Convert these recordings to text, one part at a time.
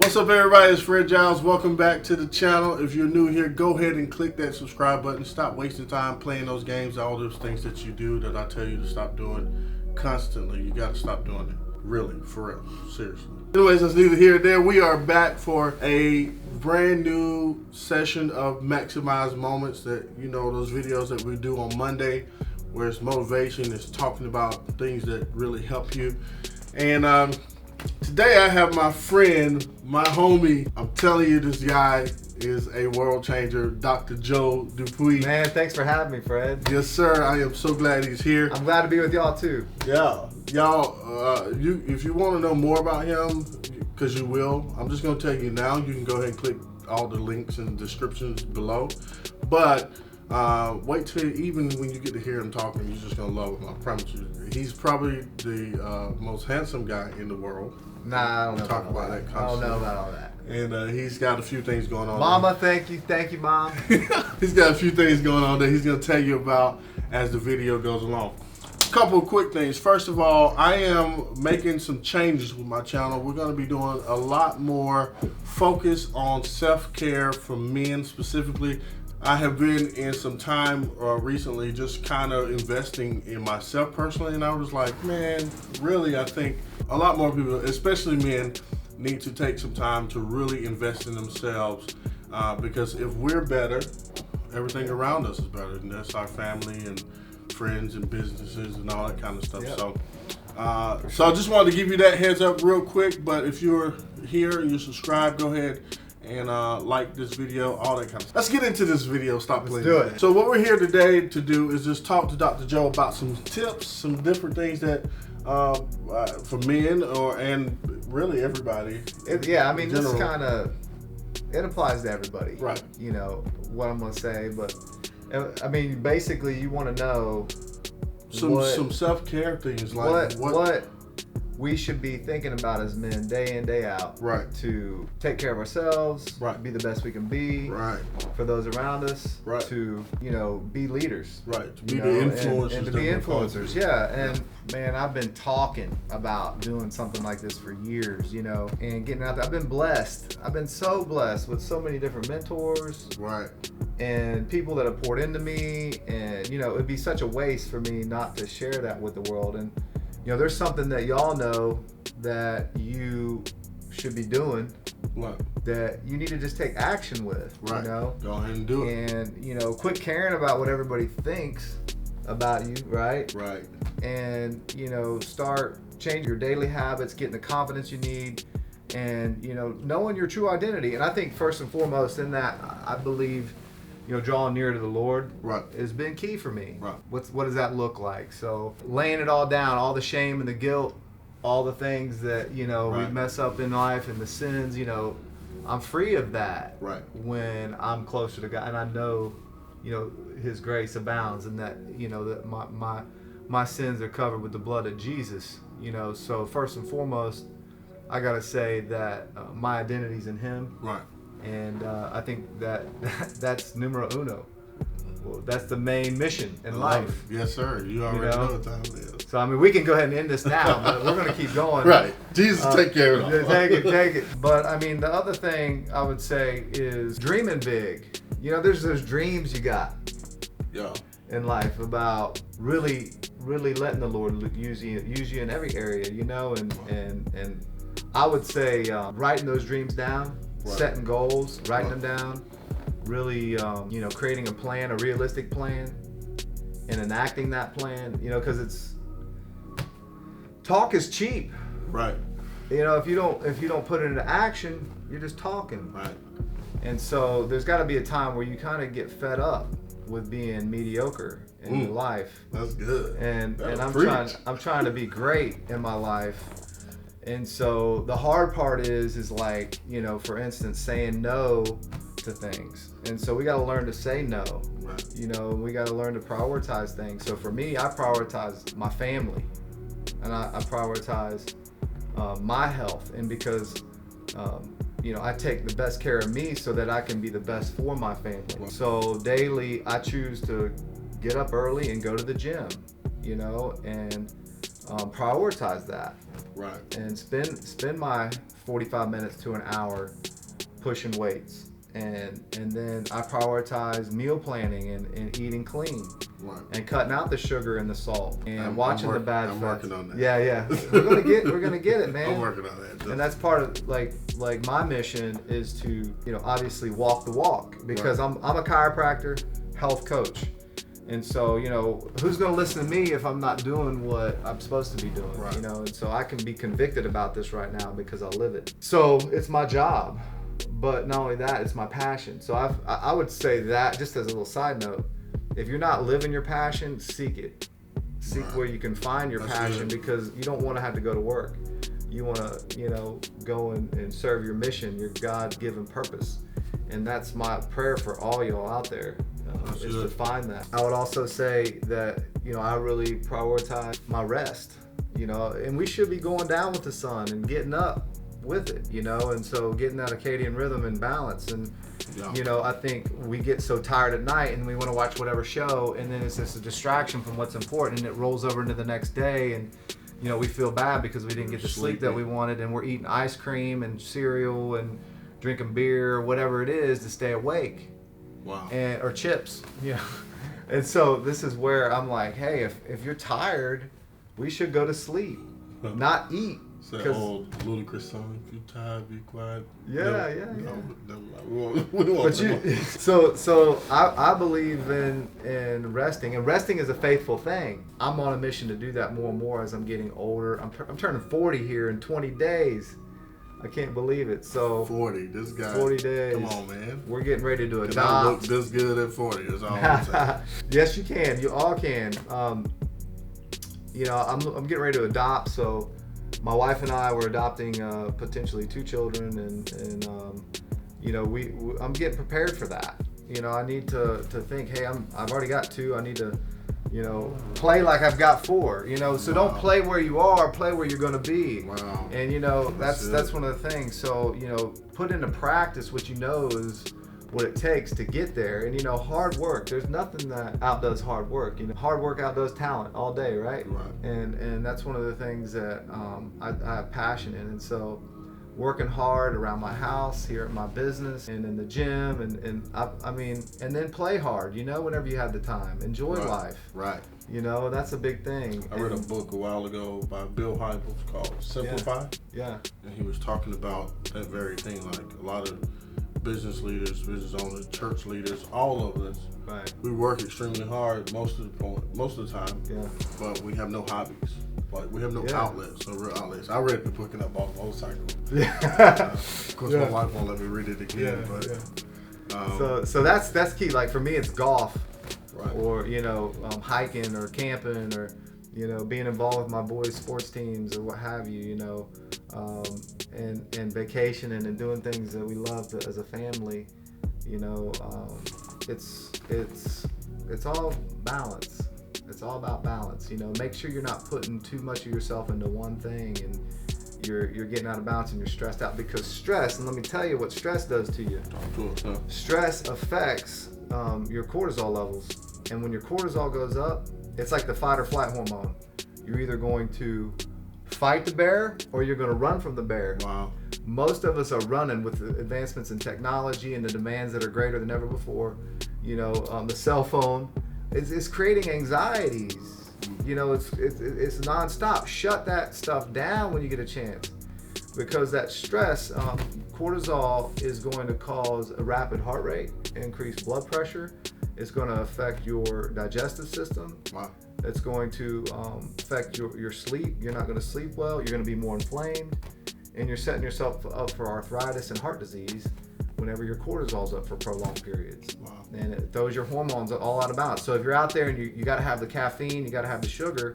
What's up, everybody? It's Fred Giles. Welcome back to the channel. If you're new here, go ahead and click that subscribe button. Stop wasting time playing those games, all those things that you do that I tell you to stop doing constantly. You got to stop doing it. Really, for real. Seriously. Anyways, that's neither here nor there. We are back for a brand new session of Maximize Moments, that, you know, those videos that we do on Monday where it's motivation, it's talking about things that really help you. And today I have my friend, my homie. I'm telling you, this guy is a world changer, Dr. Joe Dupuy. Man, thanks for having me, Fred. Yes, sir. I am so glad he's here. I'm glad to be with y'all too. Yeah, y'all. If you want to know more about him, because you will, I'm just gonna tell you now. You can go ahead and click all the links in the descriptions below. But wait till even when you get to hear him talking, you're just gonna love him. I promise you. He's probably the most handsome guy in the world. Nah, I don't know. Talk about that. I don't know about all that. And he's got a few things going on. Mama, thank you, Mom. He's got a few things going on that he's gonna tell you about as the video goes along. Couple of quick things. First of all, I am making some changes with my channel. We're going to be doing a lot more focus on self-care for men specifically. I have been in some time recently just kind of investing in myself personally, and I was like, man, really, I think a lot more people, especially men, need to take some time to really invest in themselves, because if we're better, everything around us is better, and that's our family and friends and businesses and all that kind of stuff. Yep. So I just wanted to give you that heads up real quick. But if you're here and you subscribe, go ahead and like this video, all that kind of stuff. Let's get into this video. Stop playing. Let's do it. So what we're here today to do is just talk to Dr. Joe about some tips, some different things that for men and really everybody. Yeah, I mean, this kind of, it applies to everybody. Right. You know what I'm gonna say, but I mean, basically, you want to know some self-care things, like what we should be thinking about as men, day in, day out, right? To take care of ourselves, right? Be the best we can be, right? For those around us, right? To be leaders, right? To be the influencers, and to be influencers, yeah. And man, I've been talking about doing something like this for years, and getting out there. I've been blessed. I've been so blessed with so many different mentors, right? And people that have poured into me, and it'd be such a waste for me not to share that with the world. And there's something that y'all know that you should be doing, what? That you need to just take action with, right? Go ahead and do it. And quit caring about what everybody thinks about you, right? Right. And start changing your daily habits, getting the confidence you need, and knowing your true identity. And I think first and foremost in that, I believe drawing near to the Lord, right, has been key for me. Right. What does that look like? So laying it all down, all the shame and the guilt, all the things that right, we mess up in life and the sins, I'm free of that. Right. When I'm closer to God, and I know His grace abounds, and that that my sins are covered with the blood of Jesus. So first and foremost, I gotta say that my identity's in Him. Right. And I think that's numero uno. Well, that's the main mission in life. Yes, sir. You already know what time it is. So, I mean, we can go ahead and end this now, but we're going to keep going. Right. Jesus, take care of it all. Take it. But, I mean, the other thing I would say is dreaming big. There's those dreams you got in life about really letting the Lord use you in every area, and I would say writing those dreams down, right, setting goals, writing them down, really, creating a plan, a realistic plan, and enacting that plan, because talk is cheap. Right. If you don't put it into action, you're just talking. Right. And so there's got to be a time where you kind of get fed up with being mediocre in your life. That's good. And I'm trying to be great in my life. And so the hard part is like, for instance, saying no to things. And so we got to learn to say no. Right. We got to learn to prioritize things. So for me, I prioritize my family, and I prioritize my health. And because, I take the best care of me so that I can be the best for my family. Right. So daily, I choose to get up early and go to the gym, and prioritize that. Right. And spend my 45 minutes to an hour pushing weights. And then I prioritize meal planning and eating clean. Right. And cutting out the sugar and the salt and watching the bad fats. I'm working on that. Yeah. We're gonna get it, man. I'm working on that. And that's part of like my mission is to, obviously walk the walk, because I'm a chiropractor, health coach. And so, who's going to listen to me if I'm not doing what I'm supposed to be doing, right. And so I can be convicted about this right now because I live it. So it's my job, but not only that, it's my passion. So I would say that, just as a little side note, if you're not living your passion, seek it. Seek where you can find your passion, because you don't want to have to go to work. You want to, go and serve your mission, your God-given purpose. And that's my prayer for all y'all out there. Is to find that. I would also say that, I really prioritize my rest, and we should be going down with the sun and getting up with it, and so getting that circadian rhythm and balance. And, I think we get so tired at night and we want to watch whatever show, and then it's just a distraction from what's important, and it rolls over into the next day, and, we feel bad because we didn't get the sleep that we wanted, and we're eating ice cream and cereal and drinking beer or whatever it is to stay awake. Wow. Or chips, And so this is where I'm like, hey, if you're tired, we should go to sleep, not eat. It's that old ludicrous song, if you're tired, be quiet. Yeah. But so I believe in resting, and resting is a faithful thing. I'm on a mission to do that more and more as I'm getting older. I'm turning 40 here in 20 days. I can't believe it. So 40, this guy. 40 days. Come on, man. We're getting ready to adopt. I look this good at 40. Is all I'm saying. Yes, you can. You all can. I'm getting ready to adopt. So my wife and I were adopting potentially 2 children, and I'm getting prepared for that. I need to think, hey, I've already got 2. I need to, play like I've got 4. So don't play where you are, play where you're going to be. Wow. And that's one of the things. So put into practice what is what it takes to get there. And hard work. There's nothing that outdoes hard work. Hard work outdoes talent all day, right? Right. And that's one of the things that I have passion in. And so working hard around my house, here at my business, and in the gym, and then play hard, whenever you have the time. Enjoy life. Right. That's a big thing. I read a book a while ago by Bill Hybels called Simplify. Yeah. And he was talking about that very thing, like a lot of business leaders, business owners, church leaders, all of us. Right. We work extremely hard most of the time. Yeah. But we have no hobbies. Like, we have no outlets, no real outlets. I read the book and I bought a motorcycle. Yeah. Of course, my wife won't let me read it again. So that's key. Like for me, it's golf, right. Or hiking or camping, or being involved with my boys' sports teams or what have you. And vacationing and doing things that we love as a family. It's all balance. It's all about balance. Make sure you're not putting too much of yourself into one thing, and you're getting out of balance and you're stressed out, because stress, and let me tell you what stress does to you. Stress affects your cortisol levels, and when your cortisol goes up, it's like the fight or flight hormone. You're either going to fight the bear or you're going to run from the bear. Wow. Most of us are running with the advancements in technology and the demands that are greater than ever before. The cell phone. It's creating anxieties. It's nonstop. Shut that stuff down when you get a chance, because that stress, cortisol is going to cause a rapid heart rate, increased blood pressure. It's going to affect your digestive system. Wow. It's going to affect your sleep. You're not going to sleep well. You're going to be more inflamed, and you're setting yourself up for arthritis and heart disease whenever your cortisol's up for prolonged periods. Wow. And it throws your hormones all out of balance. So if you're out there and you got to have the caffeine, you got to have the sugar,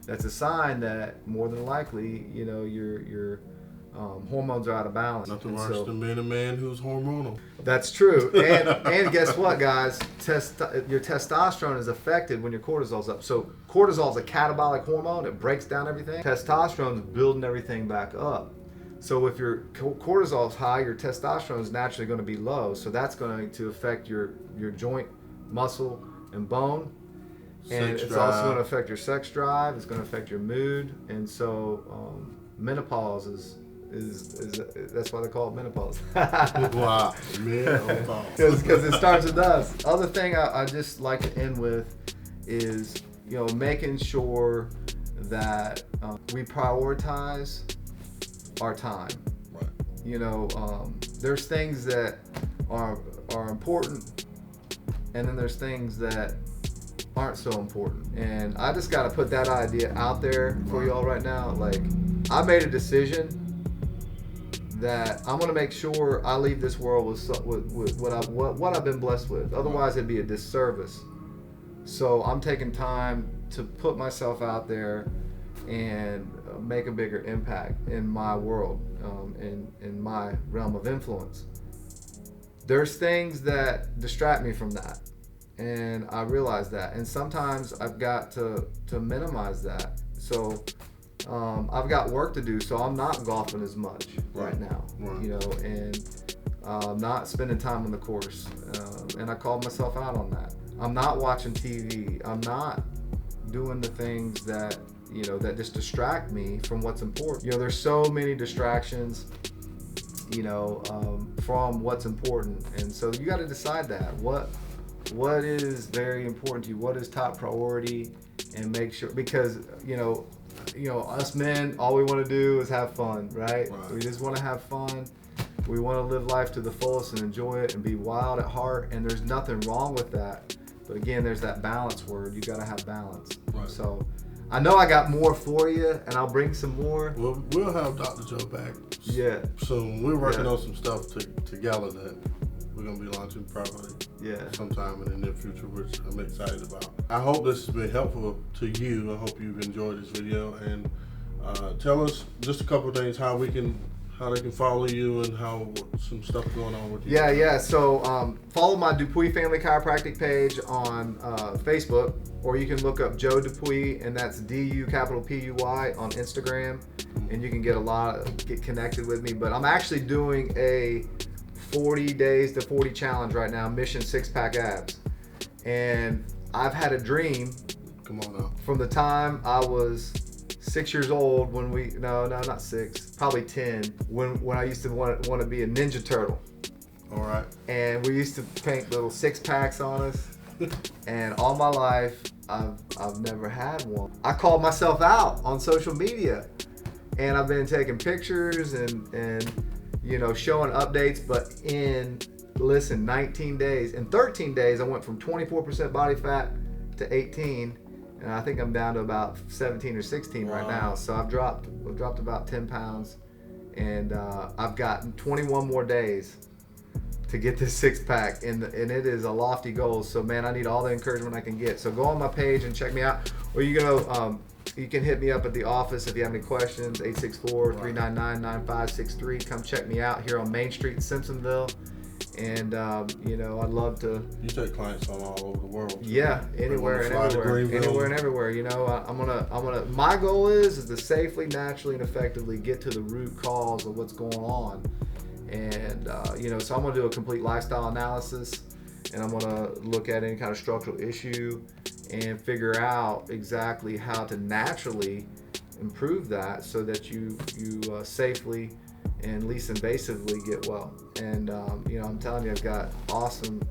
that's a sign that more than likely, your hormones are out of balance. Nothing worse than being a man who's hormonal. That's true. And guess what, guys? Your testosterone is affected when your cortisol's up. So cortisol is a catabolic hormone. It breaks down everything. Testosterone is building everything back up. So if your cortisol is high, your testosterone is naturally going to be low. So that's going to affect your joint, muscle, and bone. And it's also going to affect your sex drive. It's going to affect your mood. And so menopause is that's why they call it menopause. Wow, menopause. Because it starts with us. Other thing I just like to end with is, making sure that we prioritize our time. Right. There's things that are important, and then there's things that aren't so important. And I just got to put that idea out there for y'all right now. Like, I made a decision that I'm gonna make sure I leave this world with what I've been blessed with. Otherwise, it'd be a disservice. So I'm taking time to put myself out there and make a bigger impact in my world, in my realm of influence. There's things that distract me from that, and I realize that. And sometimes I've got to minimize that. So I've got work to do, so I'm not golfing as much right now, and not spending time on the course. And I called myself out on that. I'm not watching TV. I'm not doing the things that that just distract me from what's important. There's so many distractions, from what's important, and so you got to decide that what is very important to you, what is top priority, and make sure, because us men, all we want to do is have fun, right? We just want to have fun. We want to live life to the fullest and enjoy it and be wild at heart, and there's nothing wrong with that. But again, there's that balance word. You got to have balance. Right. So I know I got more for you, and I'll bring some more. Well, we'll have Dr. Joe back soon. We're working on some stuff together that we're going to be launching probably sometime in the near future, which I'm excited about. I hope this has been helpful to you. I hope you've enjoyed this video, and tell us just a couple of things how they can follow you and how some stuff going on with you. Yeah. So follow my Dupuy Family Chiropractic page on Facebook, or you can look up Joe Dupuy, and that's DUPUY on Instagram, and you can get connected with me. But I'm actually doing a 40 days to 40 challenge right now, Mission 6-Pack Abs. And I've had a dream. Come on now. From the time I was 6 years old, not 6, probably 10, when I used to want to be a Ninja Turtle. All right. And we used to paint little 6-packs on us. And all my life, I've never had one. I called myself out on social media, and I've been taking pictures and showing updates. But in 19 days, in 13 days, I went from 24% body fat to 18. And I think I'm down to about 17 or 16 right now. So I've dropped about 10 pounds, and I've got 21 more days to get this 6-pack, and it is a lofty goal. So man, I need all the encouragement I can get. So go on my page and check me out, or you can hit me up at the office if you have any questions. 864-399-9563. Come check me out here on Main Street in Simpsonville. And I'd love to. You take clients from all over the world. Yeah, anywhere and everywhere. I'm gonna. My goal is to safely, naturally, and effectively get to the root cause of what's going on. And so I'm gonna do a complete lifestyle analysis, and I'm gonna look at any kind of structural issue and figure out exactly how to naturally improve that, so that you safely and least invasively get well. And I'm telling you, I've got awesome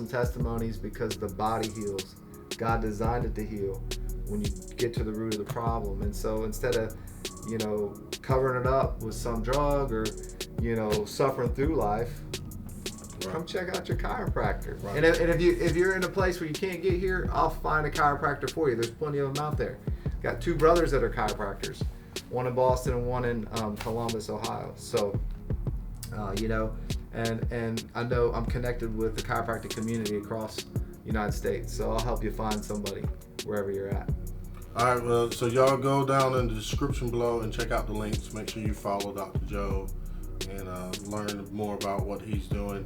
testimonies, because the body heals. God designed it to heal when you get to the root of the problem. And so instead of covering it up with some drug or suffering through life, come check out your chiropractor. And if you're in a place where you can't get here, I'll find a chiropractor for you. There's plenty of them out there. Got 2 brothers that are chiropractors, one in Boston and one in Columbus, Ohio. So, and I know I'm connected with the chiropractic community across the United States. So I'll help you find somebody wherever you're at. All right, well, so y'all go down in the description below and check out the links. Make sure you follow Dr. Joe and learn more about what he's doing.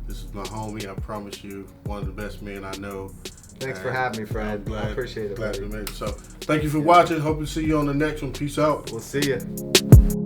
This is my homie, I promise you, one of the best men I know. Thanks for having me, Fred. I appreciate it. Glad to meet you. So, thank you for watching. Hope to see you on the next one. Peace out. We'll see you.